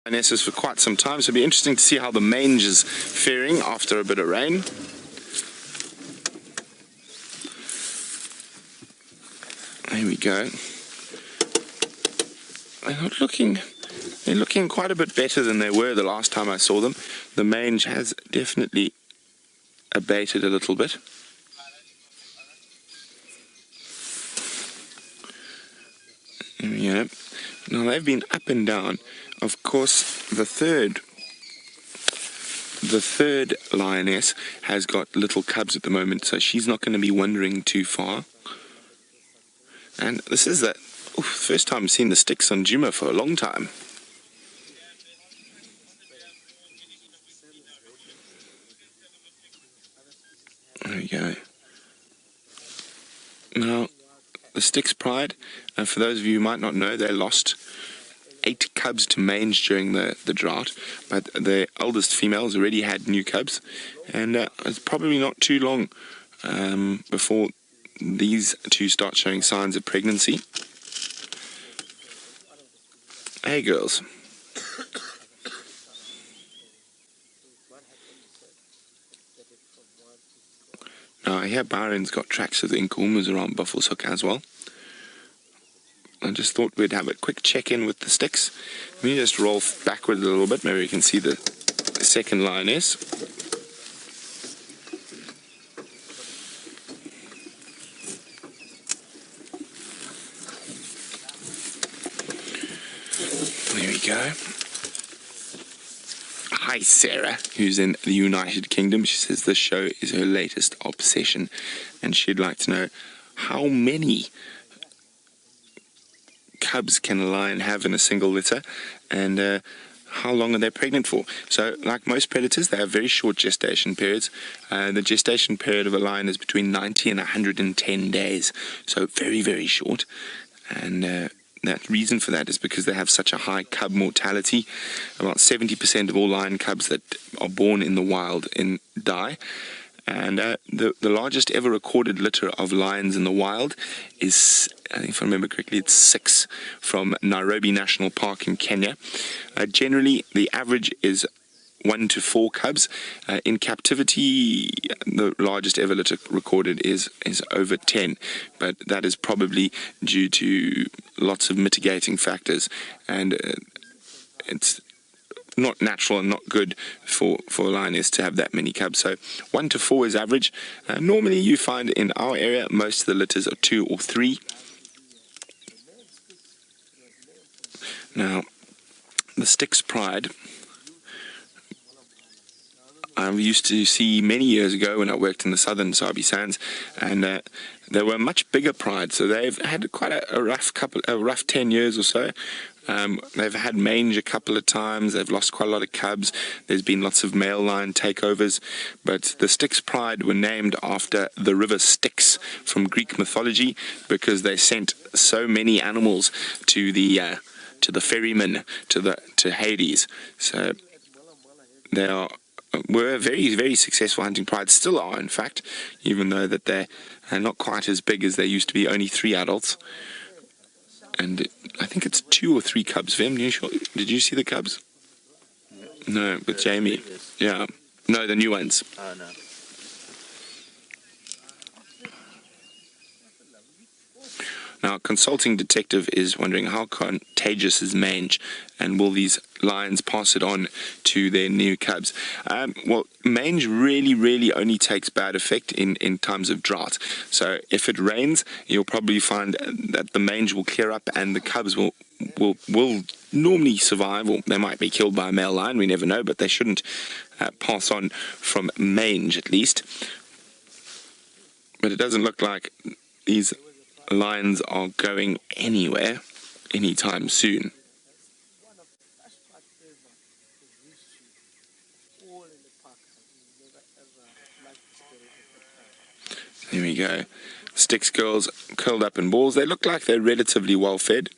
Lionesses for quite some time, so it'll be interesting to see how the mange is faring after a bit of rain. There we go. They're looking quite a bit better than they were the last time I saw them. The mange has definitely abated a little bit. There we go. Now they've been up and down. Of course, the third lioness has got little cubs at the moment, so she's not going to be wandering too far. And this is the first time I've seen the Styx on Djuma for a long time. There we go. Now, the Styx Pride, for those of you who might not know, they lost 8 cubs to mange during the drought, but the eldest females already had new cubs, and it's probably not too long before these two start showing signs of pregnancy. Hey girls. Now here Byron's got tracks of the Inkuhumas around Buffalo's Hook as well. I just thought we'd have a quick check-in with the Styx. Let me just roll backward a little bit, maybe you can see the second lioness. There we go. Hi Sarah, who's in the United Kingdom. She says this show is her latest obsession, and she'd like to know how many cubs can a lion have in a single litter, and how long are they pregnant for. So like most predators, they have very short gestation periods. The gestation period of a lion is between 90 and 110 days, so very, very short. And that reason for that is because they have such a high cub mortality. About 70% of all lion cubs that are born in the wild die. And the largest ever recorded litter of lions in the wild is, I think if I remember correctly, it's 6 from Nairobi National Park in Kenya. Generally, the average is 1 to 4 cubs. In captivity, the largest ever litter recorded is over 10, but that is probably due to lots of mitigating factors, and it's not natural and not good for a lioness to have that many cubs. So 1 to 4 is average. Normally you find in our area most of the litters are 2 or 3. Now the Styx Pride I used to see many years ago when I worked in the southern Sabi Sands, and they were much bigger pride, so they've had quite a rough 10 years or so. They've had mange a couple of times, they've lost quite a lot of cubs, there's been lots of male lion takeovers, but the Styx Pride were named after the river Styx from Greek mythology, because they sent so many animals to the ferryman, to Hades. So they were very, very successful hunting prides, still are in fact, even though that they're not quite as big as they used to be, only 3 adults. And I think it's 2 or 3 cubs. Vim, did you see the cubs? No, with Jamie. Yeah. No, the new ones. Oh, no. Now, consulting detective is wondering how contagious is mange, and will these lions pass it on to their new cubs? Well, mange really only takes bad effect in times of drought. So if it rains, you'll probably find that the mange will clear up and the cubs will normally survive, or they might be killed by a male lion, we never know, but they shouldn't pass on from mange at least. But it doesn't look like these lions are going anywhere anytime soon. There we go. Styx girls curled up in balls. They look like they're relatively well fed,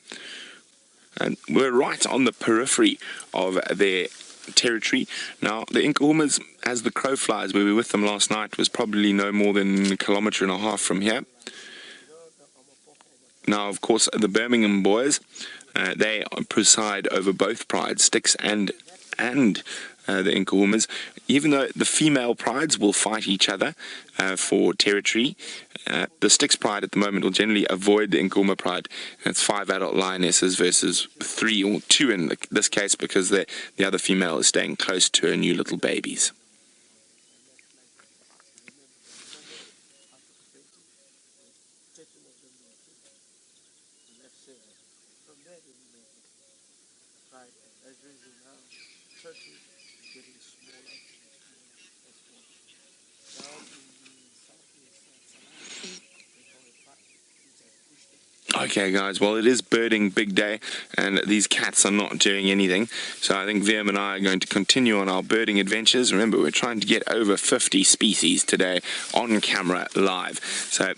and we're right on the periphery of their territory. Now the Inkuhumas, as the crow flies, where we were with them last night, was probably no more than 1.5 kilometers from here. Now, of course, the Birmingham boys They preside over both prides, Styx and the Incahumas. Even though the female prides will fight each other for territory, the Styx pride at the moment will generally avoid the Incahuma pride. It's 5 adult lionesses versus 3 or 2 in this case, because the other female is staying close to her new little babies. Okay guys, well it is birding big day and these cats are not doing anything, so I think VM and I are going to continue on our birding adventures. Remember, we're trying to get over 50 species today on camera live, so